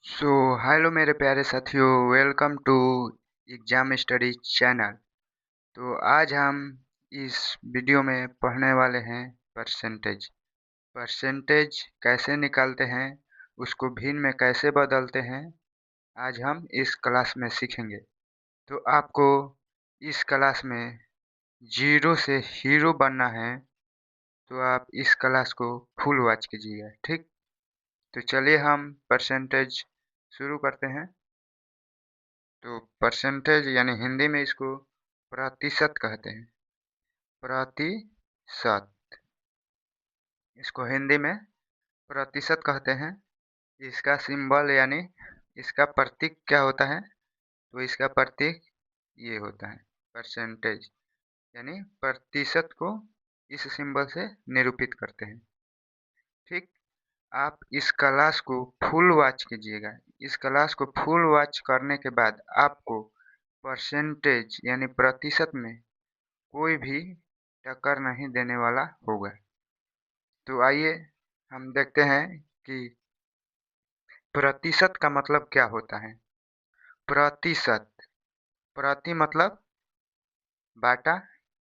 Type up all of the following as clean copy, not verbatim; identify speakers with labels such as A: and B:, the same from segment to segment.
A: So hello मेरे प्यारे साथियों, welcome to exam study channel. तो आज हम इस वीडियो में पढ़ने वाले हैं परसेंटेज। परसेंटेज कैसे निकालते हैं, उसको भिन्न में कैसे बदलते हैं, आज हम इस क्लास में सीखेंगे। तो आपको इस क्लास में जीरो से हीरो बनना है, तो आप इस क्लास को फुल वॉच कीजिएगा, ठीक। तो चलिए हम परसेंटेज शुरू करते हैं। तो परसेंटेज यानी हिंदी में इसको प्रतिशत कहते हैं। प्रतिशत, इसको हिंदी में प्रतिशत कहते हैं। इसका सिंबल यानी इसका प्रतीक क्या होता है? तो इसका प्रतीक ये होता है, परसेंटेज यानी प्रतिशत को इस सिंबल से निरूपित करते हैं, ठीक। आप इस क्लास को फुल वॉच कीजिएगा। इस क्लास को फुल वॉच करने के बाद आपको परसेंटेज यानी प्रतिशत में कोई भी टक्कर नहीं देने वाला होगा। तो आइए हम देखते हैं कि प्रतिशत का मतलब क्या होता है। प्रतिशत, प्रति मतलब बाटा,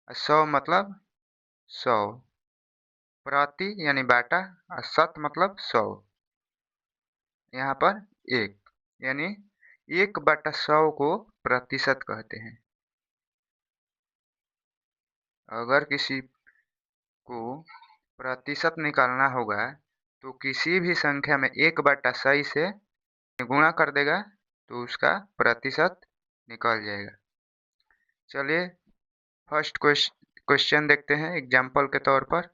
A: और सौ मतलब सौ। प्रति यानी बाटा और शत मतलब सौ। यहाँ पर एक यानी 1/100 को प्रतिशत कहते हैं। अगर किसी को प्रतिशत निकालना होगा तो किसी भी संख्या में 1/100 से गुणा कर देगा तो उसका प्रतिशत निकल जाएगा। चलिए फर्स्ट क्वेश्चन देखते हैं एग्जाम्पल के तौर पर।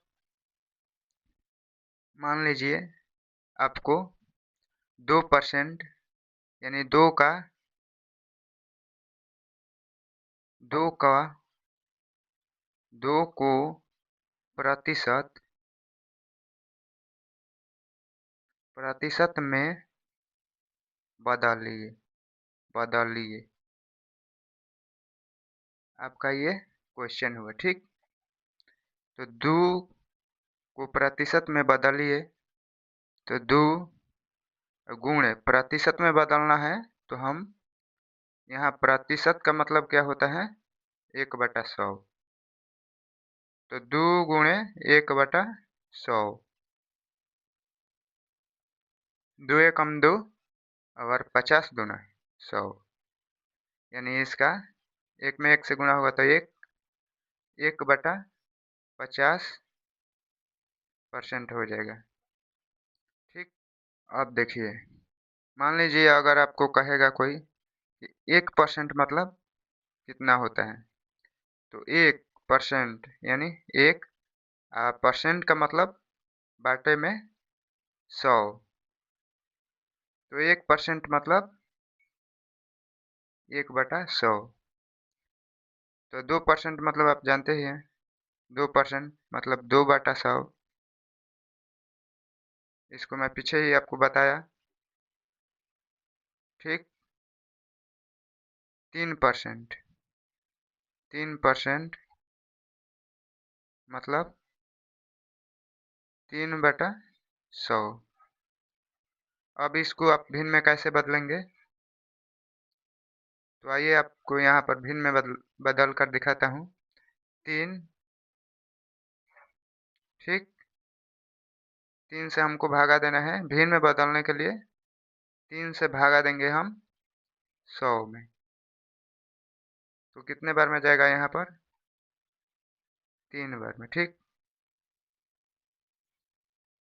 A: मान लीजिए आपको 2% यानी दो का दो को प्रतिशत में बदलिए आपका ये क्वेश्चन हुआ, ठीक। तो दो को प्रतिशत में बदलिए, तो दो गुणे प्रतिशत में बदलना है। तो हम यहाँ प्रतिशत का मतलब क्या होता है? 1/100। तो 2 गुणे 1/100, 2 एकम 2 और 50 दूना 100, यानी इसका एक में एक से गुणा होगा तो 1/50% हो जाएगा, ठीक। अब देखिए, मान लीजिए अगर आपको कहेगा कोई कि 1% मतलब कितना होता है, तो 1% यानी एक, परसेंट का मतलब बाटे में 100, तो 1% मतलब 1/100। तो 2% मतलब आप जानते ही हैं, 2% मतलब 2/100। इसको मैं पीछे ही आपको बताया, ठीक। 3% मतलब 3/100। अब इसको आप भिन्न में कैसे बदलेंगे? तो आइए आपको यहाँ पर भिन्न में बदल कर दिखाता हूँ। 3, ठीक। 3 से हमको भागा देना है, भिन्न में बदलने के लिए 3 से भागा देंगे हम 100 में। तो कितने बार में जाएगा यहाँ पर? 3 बार में, ठीक।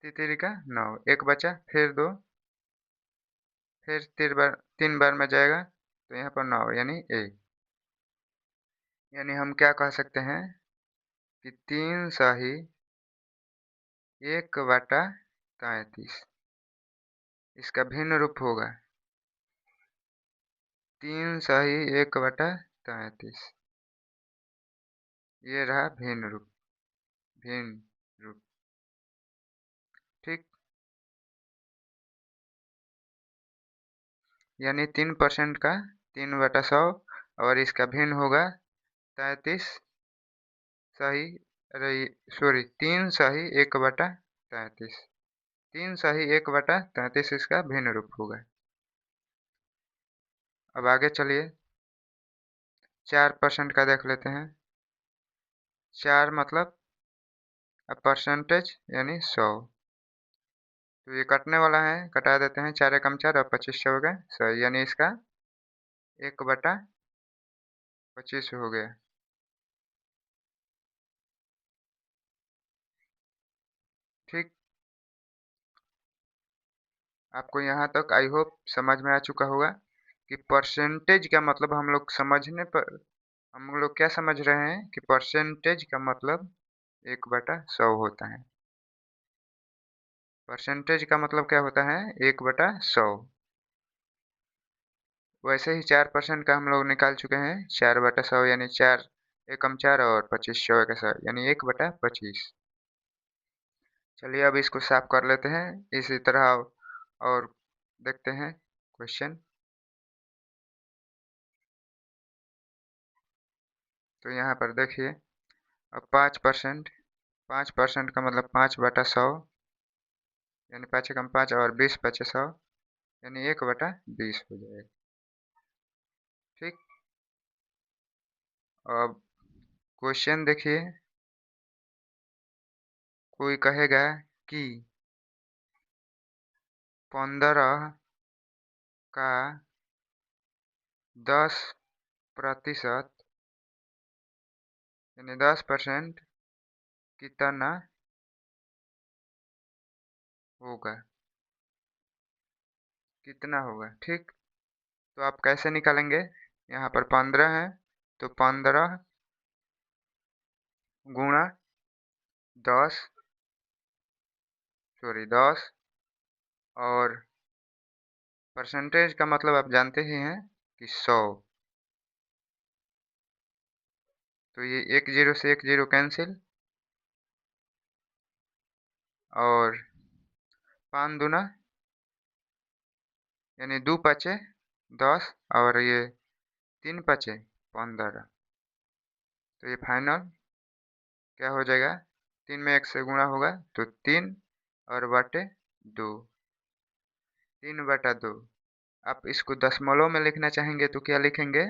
A: तितरी का 9, एक बचा, फिर 2, फिर 3 बार में जाएगा तो यहाँ पर 9 यानी 1। यानी हम क्या कह सकते हैं कि 3 सही 1/33 इसका भिन्न रूप होगा। 3 सही 1/33, ये रहा भिन्न रूप, ठीक। यानी 3% का 3/100 और इसका भिन्न होगा 33 सही, अरे सॉरी, 3 सही 1/33, 3 सही 1/33 इसका भिन्न रूप होगा। अब आगे चलिए 4% का देख लेते हैं। 4 मतलब अब परसेंटेज यानी 100। तो ये कटने वाला है, कटा देते हैं। 4 एकम 4 और 25 हो गए 100, यानी इसका 1/25 हो गया। ठीक, आपको यहाँ तक आई होप समझ में आ चुका होगा कि परसेंटेज का मतलब हम लोग समझने पर हम लोग क्या समझ रहे हैं कि परसेंटेज का मतलब 1/100 होता है। परसेंटेज का मतलब क्या होता है? 1/100। वैसे ही 4% का हम लोग निकाल चुके हैं। 4/100 यानी 4 एकम 4 और 25 सौ का 100 यानी 1/25। चलिए अब इसको साफ कर लेते हैं इसी तरह और देखते हैं क्वेश्चन। तो यहाँ पर देखिए, अब 5%, 5% का मतलब 5/100 यानी 5 एकम 5 और 20/100 यानी 1/20 हो जाएगा। ठीक, अब क्वेश्चन देखिए, कोई कहेगा कि 15 का 10% यानी 10% कितना होगा? कितना होगा? ठीक, तो आप कैसे निकालेंगे? यहाँ पर 15 है तो 15 गुणा 10, सॉरी 10, और परसेंटेज का मतलब आप जानते ही हैं कि 100। तो ये एक जीरो से एक जीरो कैंसिल, और 5 दूना यानी 2×5 = 10 और ये 3×5 = 15। तो ये फाइनल क्या हो जाएगा? 3 में 1 से गुणा होगा तो 3 और बटे 2, 3/2। आप इसको दशमलव में लिखना चाहेंगे तो क्या लिखेंगे?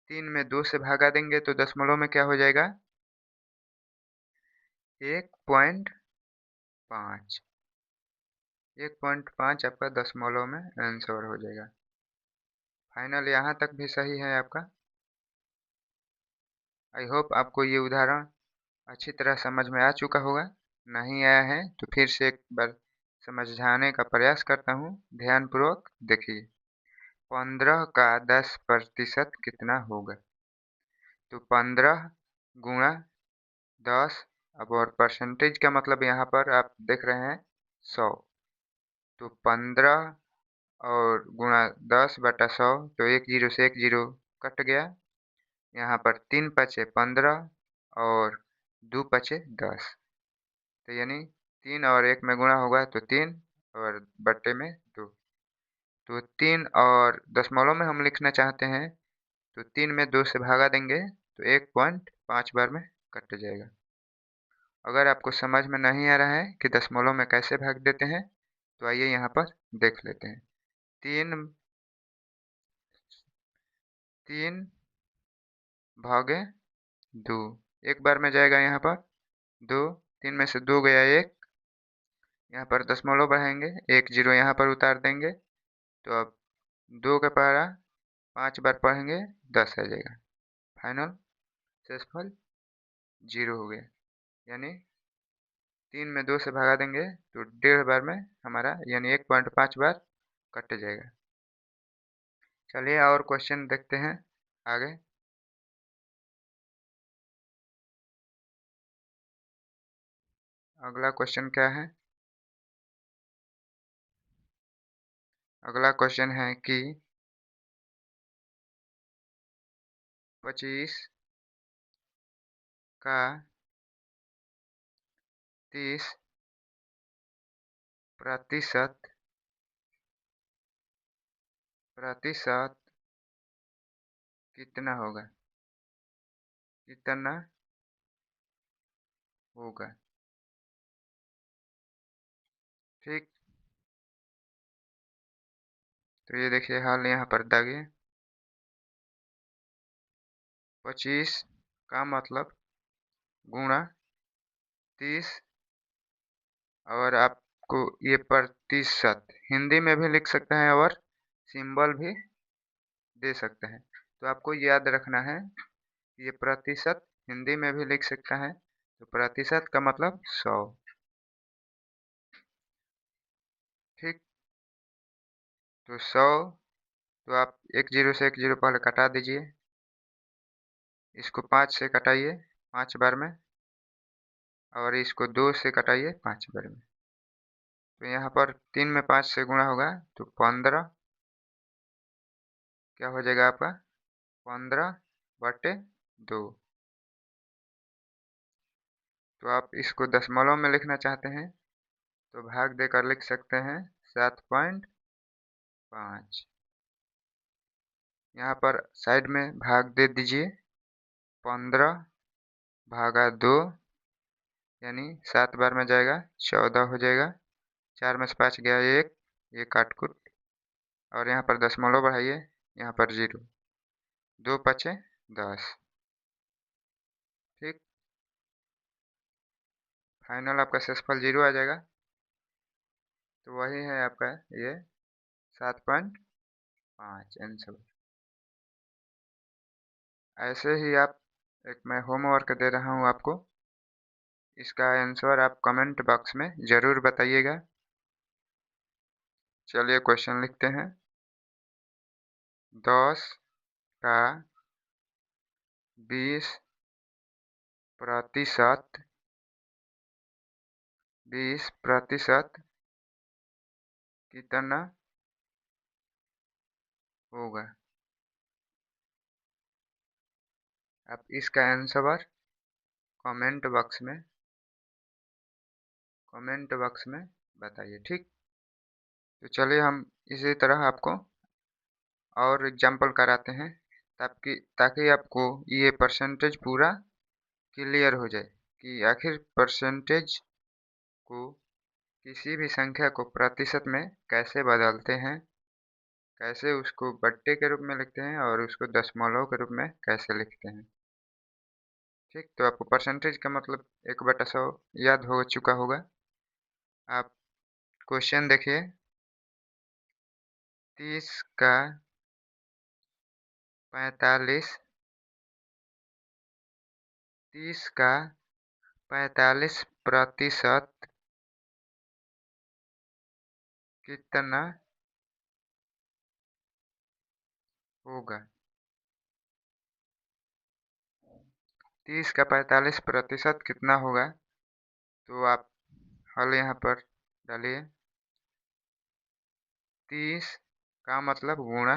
A: 3 में 2 से भागा देंगे तो दशमलव में क्या हो जाएगा? 1.5। 1.5 आपका दशमलव में आंसर हो जाएगा। फाइनल यहाँ तक भी सही है आपका। आई होप आपको ये उदाहरण अच्छी तरह समझ में आ चुका होगा। नहीं आया है तो फिर से एक बार समझाने का प्रयास करता हूँ, ध्यानपूर्वक देखिए। 15 का 10% कितना होगा? तो 15 गुणा 10, अब और परसेंटेज का मतलब यहाँ पर आप देख रहे हैं 100। तो 15 और गुणा 10/100 तो एक जीरो से एक जीरो कट गया। यहाँ पर 3×5 = 15 और 2×5 = 10। तो यानी 3 और 1 में गुणा होगा तो 3 और बट्टे में 2। तो 3 और दशमलव में हम लिखना चाहते हैं तो 3 में 2 से भागा देंगे तो 1.5 बार में कट जाएगा। अगर आपको समझ में नहीं आ रहा है कि दशमलव में कैसे भाग देते हैं तो आइए यहाँ पर देख लेते हैं। 3 भागे 2 एक बार में जाएगा। यहाँ पर 2, 3 में से 2 गया 1, यहाँ पर दशमलव बढ़ाएंगे, 1 जीरो यहाँ पर उतार देंगे तो अब 2 का पहाड़ा 5 बार पढ़ेंगे 10 आ जाएगा। फाइनल शेषफल 0 हो गया। यानी 3 में 2 से भगा देंगे तो 1.5 बार में हमारा यानी 1.5 बार कट जाएगा। चलिए और क्वेश्चन देखते हैं आगे। अगला क्वेश्चन क्या है? अगला क्वेश्चन है कि 25 का 30% प्रतिशत कितना होगा? कितना होगा? ठीक, तो ये देखिए हल यहाँ पर दागिए। 25 का मतलब गुणा 30, और आपको ये प्रतिशत हिंदी में भी लिख सकते हैं और सिंबल भी दे सकते हैं। तो आपको याद रखना है ये प्रतिशत हिंदी में भी लिख सकता है, तो प्रतिशत का मतलब 100। ठीक, तो 100, तो आप एक जीरो से एक जीरो पहले कटा दीजिए, इसको 5 से कटाइए 5 बार में, और इसको 2 से कटाइए 5 बार में। तो यहाँ पर 3 में 5 से गुणा होगा तो 15 क्या हो जाएगा आपका, 15/2। तो आप इसको दशमलव में लिखना चाहते हैं तो भाग देकर लिख सकते हैं 7.5। यहाँ पर साइड में भाग दे दीजिए, 15/2 यानी 7 बार में जाएगा 14 हो जाएगा, 4 में से 5 गया 1, ये काट कुट, और यहाँ पर दशमलव बढ़ाइए, यहाँ पर 0, 2 पचे 10। ठीक, फाइनल आपका शेषफल 0 आ जाएगा। तो वही है आपका ये 7.5 आंसर। ऐसे ही आप, एक मैं होमवर्क दे रहा हूँ आपको, इसका आंसर आप कमेंट बॉक्स में ज़रूर बताइएगा। चलिए क्वेश्चन लिखते हैं। 10 का 20% 20% कितना होगा? आप इसका आंसर कमेंट बॉक्स में बताइए। ठीक, तो चलिए हम इसी तरह आपको और एग्जाम्पल कराते हैं, ताकि ताकि आपको ये परसेंटेज पूरा क्लियर हो जाए कि आखिर परसेंटेज को, किसी भी संख्या को प्रतिशत में कैसे बदलते हैं, कैसे उसको बट्टे के रूप में लिखते हैं और उसको दशमलव के रूप में कैसे लिखते हैं। ठीक, तो आपको परसेंटेज का मतलब 1/100 याद हो चुका होगा। आप क्वेश्चन देखिए, 30 का 45 30 का 45% कितना होगा? 30 का 45% कितना होगा? तो आप हल यहाँ पर डालिए। 30 का मतलब गुणा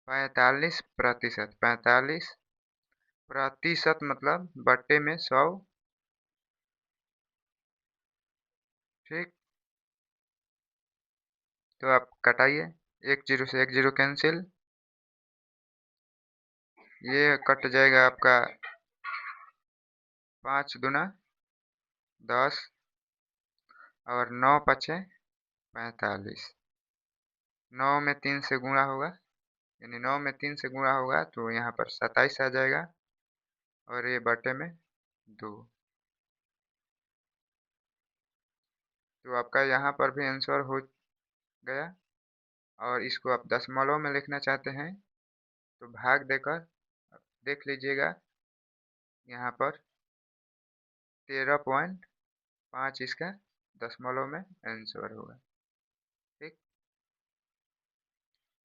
A: 45%, 45% मतलब बट्टे में 100। ठीक, तो आप कटाइए, एक जीरो से एक जीरो कैंसिल, ये कट जाएगा आपका 5 दूना 10, और 9 पचे 45। 9 में 3 से गुणा होगा, यानी 9 में 3 से गुणा होगा तो यहाँ पर 27 आ जाएगा, और ये बटे में 2। तो आपका यहाँ पर भी आंसर हो गया। और इसको आप दशमलव में लिखना चाहते हैं तो भाग देकर देख लीजिएगा, यहाँ पर 13.5 इसका दशमलव में आंसर होगा। ठीक,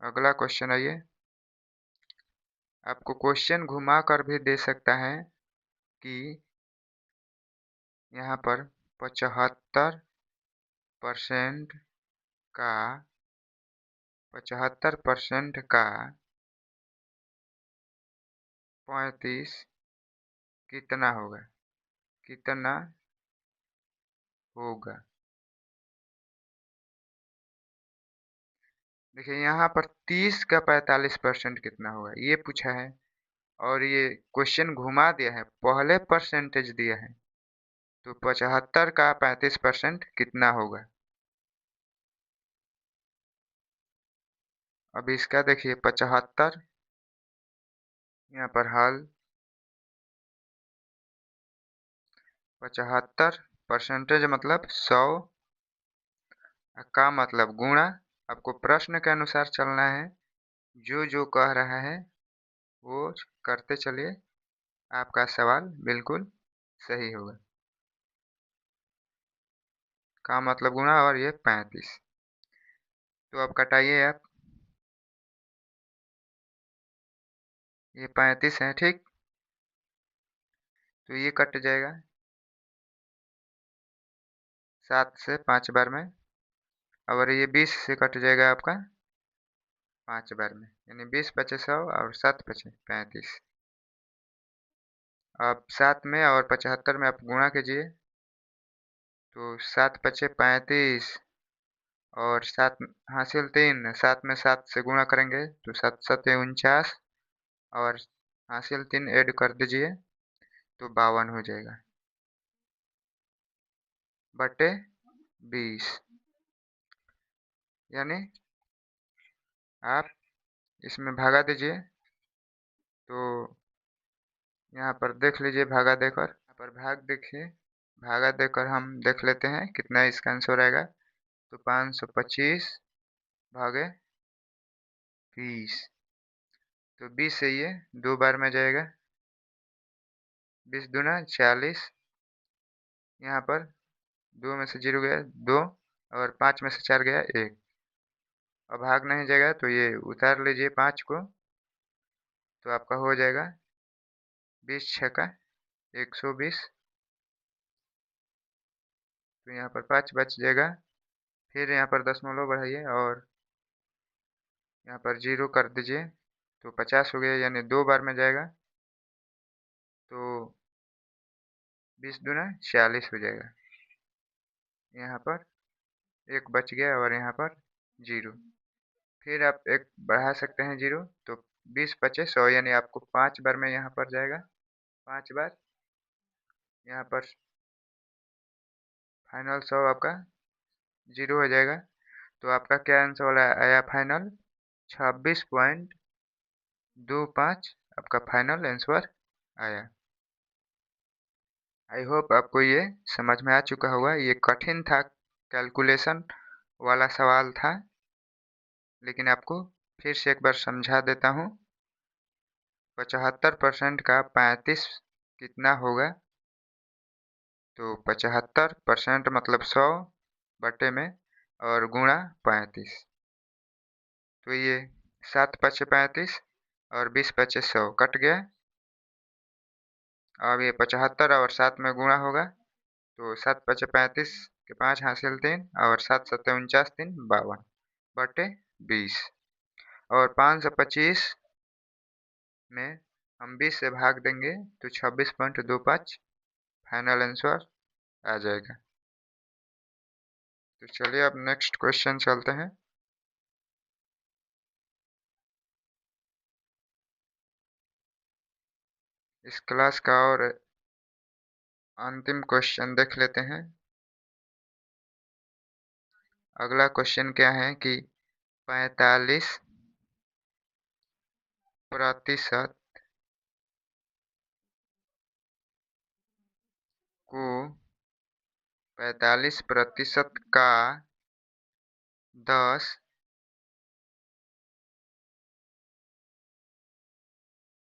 A: अगला क्वेश्चन आइए। आपको क्वेश्चन घुमा कर भी दे सकता है कि यहाँ पर 75% का 35 कितना होगा? कितना होगा? देखिए यहाँ पर 30 का 45% कितना होगा ये पूछा है, और ये क्वेश्चन घुमा दिया है, पहले परसेंटेज दिया है, तो 75 का 35% कितना होगा? अब इसका देखिए 75, यहाँ पर हल 75 परसेंटेज मतलब 100 का मतलब गुणा। आपको प्रश्न के अनुसार चलना है, जो जो कह रहा है वो करते चलिए, आपका सवाल बिल्कुल सही होगा। का मतलब गुणा और ये 35। तो अब कटाइए आप, ये 35 है ठीक, तो ये कट जाएगा 7 से 5 बार में, और ये 20 से कट जाएगा आपका 5 बार में, यानी 20 पचे 100 और 7 पचे 35। अब 7 में और 75 में आप गुणा कीजिए, तो 7 पचे 35 और 7 हासिल 3, 7 में 7 से गुणा करेंगे तो 7 सते 49 और हासिल 3 ऐड कर दीजिए तो 52 हो जाएगा बटे 20। यानी आप इसमें भागा दीजिए, तो यहाँ पर देख लीजिए भागा देकर, यहाँ पर भाग देखिए, भागा देकर हम देख लेते हैं कितना इसका आंसर आएगा। तो 525 भागे 20, तो 20 से ये 2 बार में जाएगा, 20 दूना 40, यहाँ पर 2 में से 0 गया 2, और 5 में से 4 गया 1। अब भाग नहीं जाएगा तो ये उतार लीजिए 5 को, तो आपका हो जाएगा 20 छक्का 120, तो यहाँ पर 5 बच जाएगा। फिर यहाँ पर दशमलव बढ़ाइए और यहाँ पर 0 कर दीजिए, तो 50 हो गया, यानी 2 बार में जाएगा, तो 20 दूना 40 हो जाएगा। यहाँ पर 1 बच गया और यहाँ पर 0, फिर आप 1 बढ़ा सकते हैं 0, तो 20 पचे 100, यानी आपको 5 बार में यहाँ पर जाएगा, 5 बार यहाँ पर फाइनल 100 आपका 0 हो जाएगा। तो आपका क्या आंसर आया फाइनल 26.25 आपका फाइनल आंसर आया। आई होप आपको ये समझ में आ चुका होगा। ये कठिन था, कैलकुलेशन वाला सवाल था, लेकिन आपको फिर से एक बार समझा देता हूँ। 75% का 35 कितना होगा? तो 75% मतलब 100 बटे में और गुणा 35, तो ये 7 पचे 35 और 20 पचे 100 कट गया। अब ये 75 और 7 में गुणा होगा, तो 7 पचे 35 के 5 हासिल 3 और 7 सत्ते 49 3 52 बटे 20, और 525 में हम 20 से भाग देंगे तो 26.25 फाइनल आंसर आ जाएगा। तो चलिए अब नेक्स्ट क्वेश्चन चलते हैं। इस क्लास का और अंतिम क्वेश्चन देख लेते हैं। अगला क्वेश्चन क्या है कि 45% को 45% का 10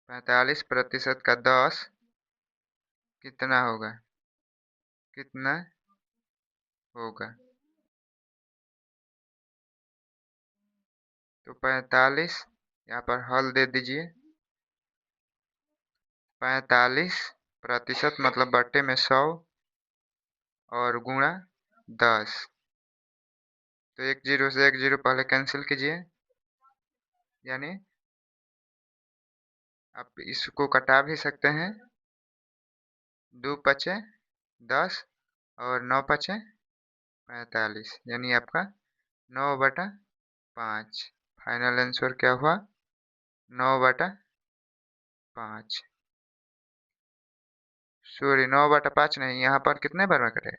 A: 45% का 10 कितना होगा? कितना होगा? तो 45 यहाँ पर हल दे दीजिए। 45% मतलब बट्टे में 100 और गुणा 10, तो 1 0 से 1 0 पहले कैंसिल कीजिए, यानी आप इसको कटा भी सकते हैं। 2 पचे 10 और 9 पचे 45, यानी आपका 9 बटा 5 फाइनल आंसर क्या हुआ? 9 बटा 5, सॉरी 9 बटा 5 नहीं, यहाँ पर कितने बार में करे?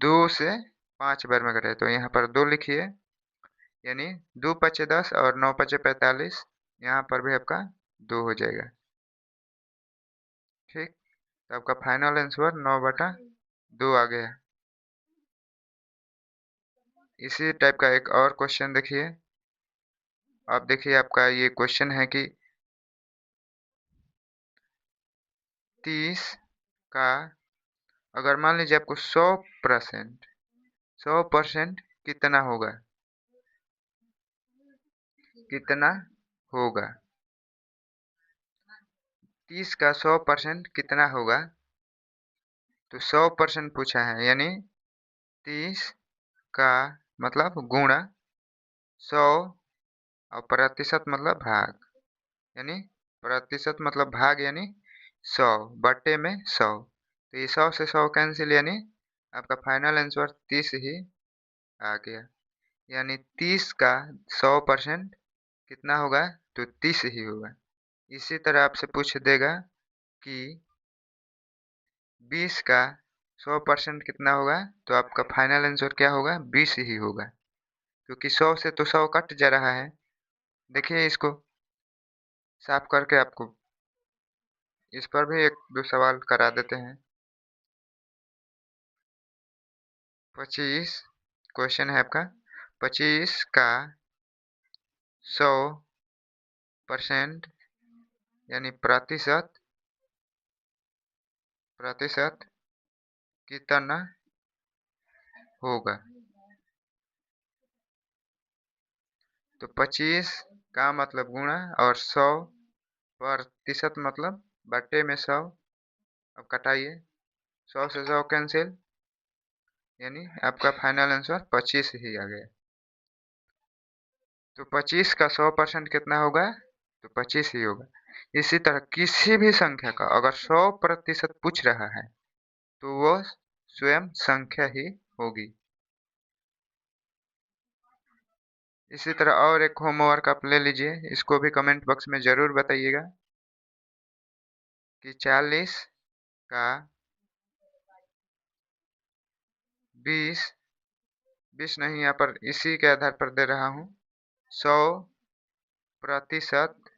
A: 2 से 5 बार में करे, तो यहाँ पर 2 लिखिए, यानी 2 पचे 10 और 9 पचे 45, यहाँ पर भी आपका 2 हो जाएगा। ठीक, तो आपका फाइनल आंसर 9/2 आ गया। इसी टाइप का एक और क्वेश्चन देखिए। आप देखिए, आपका ये क्वेश्चन है कि 30 का, अगर मान लीजिए आपको 100% कितना होगा, कितना होगा। 30 का 100% कितना होगा। तो 100% पूछा है, यानी 30 का मतलब गुणा 100 और प्रतिशत मतलब भाग, यानी प्रतिशत मतलब भाग, यानी 100 बटे में 100। तो ये 100 से 100 कैंसिल, यानी आपका फाइनल आंसर 30 ही आ गया। यानी 30 का 100% कितना होगा, तो 30 ही होगा। इसी तरह आपसे पूछ देगा कि 20 का 100% कितना होगा, तो आपका फाइनल आंसर क्या होगा, 20 ही होगा। क्योंकि 100 से तो 100 कट जा रहा है। देखिए, इसको साफ करके आपको इस पर भी एक दो सवाल करा देते हैं। 25 क्वेश्चन है आपका, 25 का 100% यानी प्रतिशत, प्रतिशत कितना होगा। तो 25 का मतलब गुणा और 100% मतलब बटे में 100। अब घटाइए, 100 से 100 कैंसिल, यानी आपका फाइनल आंसर 25 ही आ गया। तो 25 का 100% कितना होगा, तो 25 ही होगा। इसी तरह किसी भी संख्या का अगर 100% पूछ रहा है तो वो स्वयं संख्या ही होगी। इसी तरह और एक होमवर्क आप ले लीजिए, इसको भी कमेंट बॉक्स में जरूर बताइएगा कि 40 का 20 नहीं, यहाँ पर इसी के आधार पर दे रहा हूँ, 100%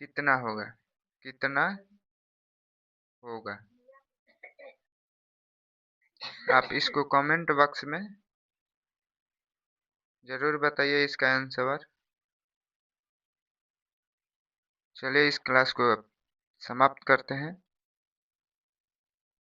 A: कितना होगा, कितना होगा। आप इसको कमेंट बॉक्स में जरूर बताइए इसका आंसर। चलिए, इस क्लास को समाप्त करते हैं।